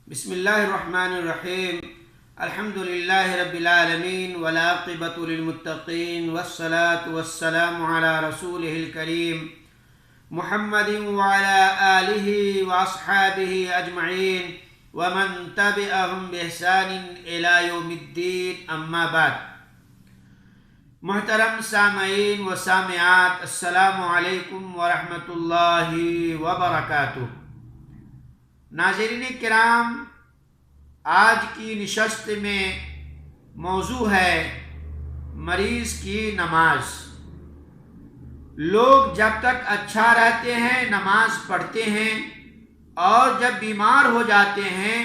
بسم اللہ الرحمن الرحیم الحمد للہ رب العالمین والعاقبۃ للمتقین والصلاة والسلام علی رسولہ الکریم محمد وعلی آلہ واصحابہ اجمعین ومن تبعہم بإحسان الی یوم الدین اما بعد۔ محترم سامعین و سامعات، السلام علیکم ورحمۃ اللہ وبرکاتہ۔ ناظرین کرام، آج کی نشست میں موضوع ہے مریض کی نماز۔ لوگ جب تک اچھا رہتے ہیں نماز پڑھتے ہیں، اور جب بیمار ہو جاتے ہیں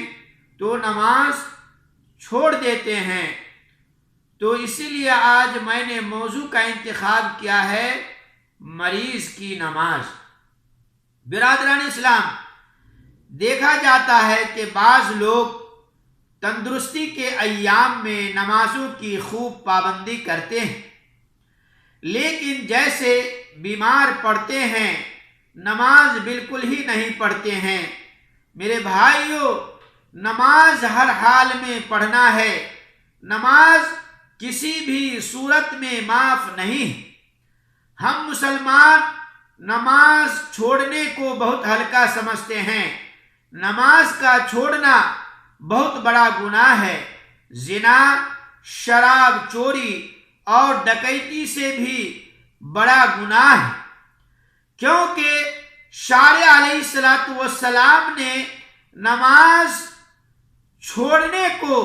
تو نماز چھوڑ دیتے ہیں۔ تو اسی لیے آج میں نے موضوع کا انتخاب کیا ہے مریض کی نماز۔ برادران اسلام، دیکھا جاتا ہے کہ بعض لوگ تندرستی کے ایام میں نمازوں کی خوب پابندی کرتے ہیں، لیکن جیسے بیمار پڑتے ہیں نماز بالکل ہی نہیں پڑھتے ہیں۔ میرے بھائیوں، نماز ہر حال میں پڑھنا ہے، نماز کسی بھی صورت میں معاف نہیں۔ ہم مسلمان نماز چھوڑنے کو بہت ہلکا سمجھتے ہیں۔ نماز کا چھوڑنا بہت بڑا گناہ ہے۔ زنا، شراب چوری اور ڈکیتی سے بھی بڑا گناہ ہے، کیونکہ شارع علیہ السلام نے نماز چھوڑنے کو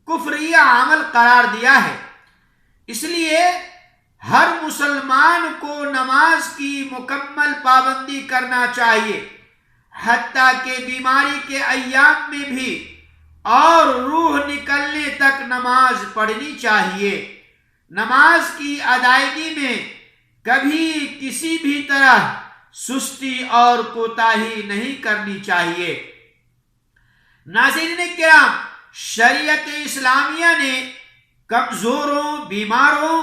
کفریہ عمل قرار دیا ہے۔ اس لیے ہر مسلمان کو نماز کی مکمل پابندی کرنا چاہیے، حتیٰ کہ بیماری کے ایام میں بھی اور روح نکلنے تک نماز پڑھنی چاہیے۔ نماز کی ادائیگی میں کبھی کسی بھی طرح سستی اور کوتاہی نہیں کرنی چاہیے۔ ناظرین کرام، شریعت اسلامیہ نے کمزوروں، بیماروں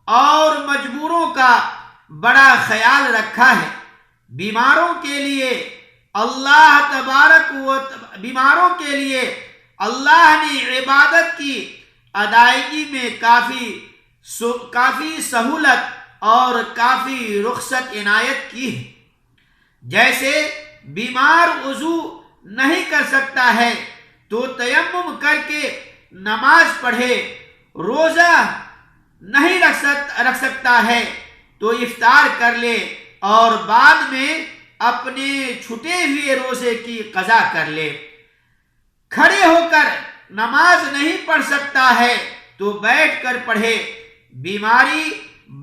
اور مجبوروں کا بڑا خیال رکھا ہے۔ بیماروں کے لیے اللہ نے عبادت کی ادائیگی میں کافی سہولت اور کافی رخصت عنایت کی ہے۔ جیسے بیمار وضو نہیں کر سکتا ہے تو تیمم کر کے نماز پڑھے، روزہ نہیں رکھ سکتا ہے تو افطار کر لے اور بعد میں اپنے چھٹے ہوئے روزے کی قضا کر لے۔ کھڑے ہو کر نماز نہیں پڑھ سکتا ہے تو بیٹھ کر پڑھے۔ بیماری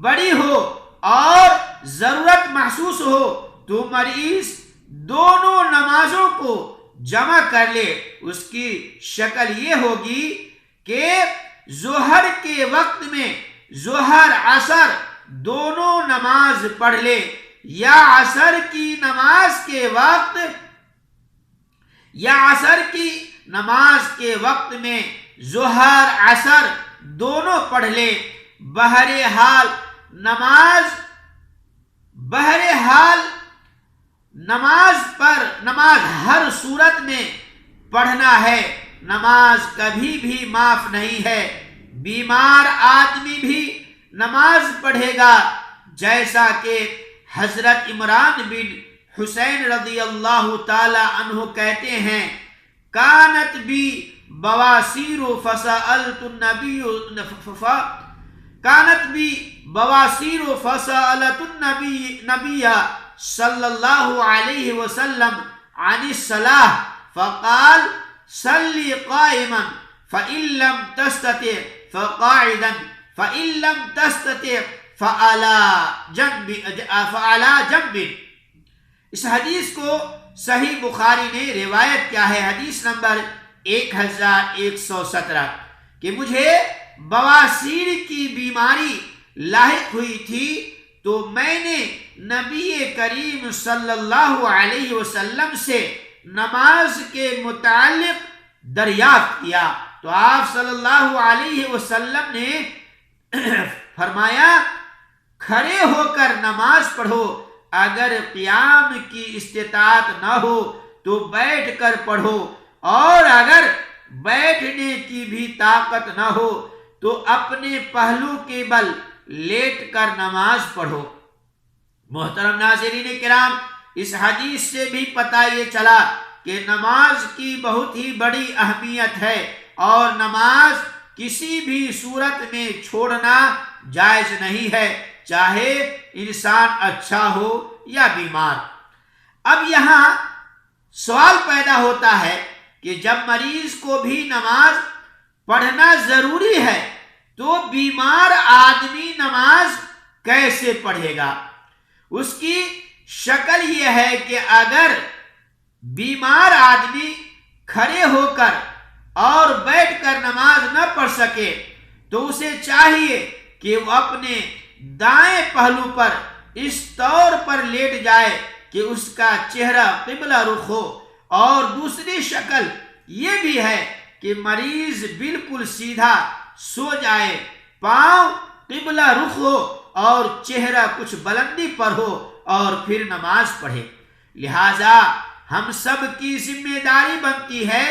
بڑی ہو اور ضرورت محسوس ہو تو مریض دونوں نمازوں کو جمع کر لے۔ اس کی شکل یہ ہوگی کہ ظہر کے وقت میں ظہر عصر دونوں نماز پڑھ لے، یا عصر کی نماز کے وقت میں ظہر عصر دونوں پڑھ لے۔ بہرحال نماز ہر صورت میں پڑھنا ہے، نماز کبھی بھی معاف نہیں ہے۔ بیمار آدمی بھی نماز پڑھے گا، جیسا کہ حضرت عمران بن حسین رضی اللہ تعالی عنہ کہتے ہیں، کانت بی بواسیر فسألت النبی صلی اللہ علیہ وسلم عن الصلاة فقال صلی قائما فإن لم تستطع فقاعدا فإن لم تستطع فعلى جنب۔ اس حدیث کو صحیح بخاری نے روایت کیا ہے، حدیث نمبر 1117، کہ مجھے بواسیر کی بیماری لاحق ہوئی تھی تو میں نے نبی کریم صلی اللہ علیہ وسلم سے نماز کے متعلق دریافت کیا تو آپ صلی اللہ علیہ وسلم نے فرمایا، کھڑے ہو کر نماز پڑھو، اگر قیام کی استطاعت نہ ہو تو بیٹھ کر پڑھو، اور اگر بیٹھنے کی بھی طاقت نہ ہو تو اپنے پہلو کے بل لیٹ کر نماز پڑھو۔ محترم ناظرین کرام، اس حدیث سے بھی پتہ یہ چلا کہ نماز کی بہت ہی بڑی اہمیت ہے اور نماز کسی بھی صورت میں چھوڑنا جائز نہیں ہے، چاہے انسان اچھا ہو یا بیمار۔ اب یہاں سوال پیدا ہوتا ہے کہ جب مریض کو بھی نماز پڑھنا ضروری ہے تو بیمار آدمی نماز کیسے پڑھے گا؟ اس کی شکل یہ ہے کہ اگر بیمار آدمی کھڑے ہو کر اور بیٹھ کر نماز نہ پڑھ سکے تو اسے چاہیے کہ وہ اپنے دائیں پہلو پر اس طور پر لیٹ جائے کہ اس کا چہرہ قبلہ رخ ہو، اور دوسری شکل یہ بھی ہے کہ مریض بالکل سیدھا سو جائے، پاؤں قبلہ رخ ہو اور چہرہ کچھ بلندی پر ہو اور پھر نماز پڑھے۔ لہذا ہم سب کی ذمہ داری بنتی ہے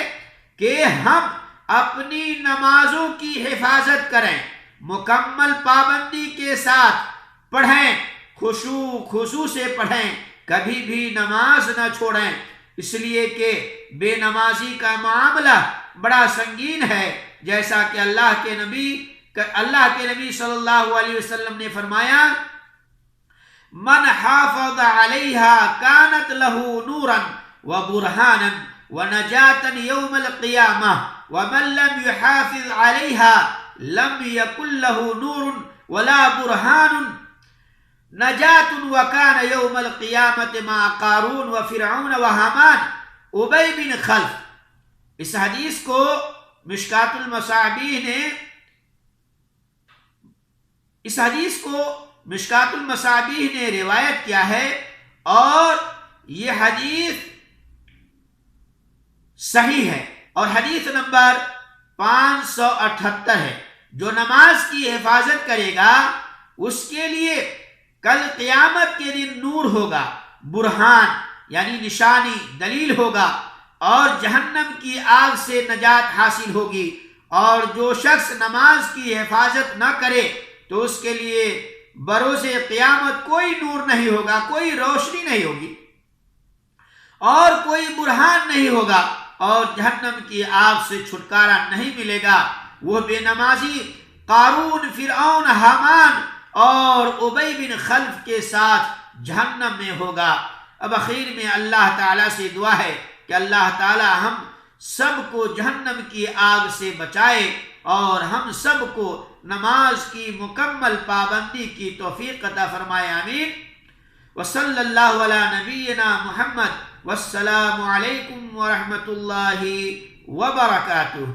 کہ ہم اپنی نمازوں کی حفاظت کریں، مکمل پابندی کے ساتھ پڑھیں، خشوع سے پڑھیں، کبھی بھی نماز نہ چھوڑیں، اس لیے کہ بے نمازی کا معاملہ بڑا سنگین ہے، جیسا کہ اللہ کے نبی صلی اللہ علیہ وسلم نے فرمایا، من حافظ علیہا کانت لہو نورا وبرہانا ونجاتا یوم القیامہ ومن لم يحافظ علیہا لم یکن لہو نور ولا برہان نجات وکان یوم القیامت مع قارون وفرعون وحامان ابی بن خلف۔ اس حدیث کو مشکات المصابیح نے روایت کیا ہے، اور یہ حدیث صحیح ہے، اور حدیث نمبر 578 ہے۔ جو نماز کی حفاظت کرے گا اس کے لیے کل قیامت کے دن نور ہوگا، برہان یعنی نشانی، دلیل ہوگا، اور جہنم کی آگ سے نجات حاصل ہوگی۔ اور جو شخص نماز کی حفاظت نہ کرے تو اس کے لیے بروز قیامت کوئی نور نہیں ہوگا، کوئی روشنی نہیں ہوگی اور کوئی برہان نہیں ہوگا، اور جہنم کی آگ سے چھٹکارا نہیں ملے گا۔ وہ بے نمازی قارون، فرعون، حامان اور ابی بن خلف کے ساتھ جہنم میں ہوگا۔ اب اخیر میں اللہ تعالیٰ سے دعا ہے کہ اللہ تعالیٰ ہم سب کو جہنم کی آگ سے بچائے اور ہم سب کو نماز کی مکمل پابندی کی توفیق عطا فرمائے، آمین۔ وصلی اللہ علی نبینا محمد، والسلام علیکم ورحمۃ اللہ وبرکاتہ۔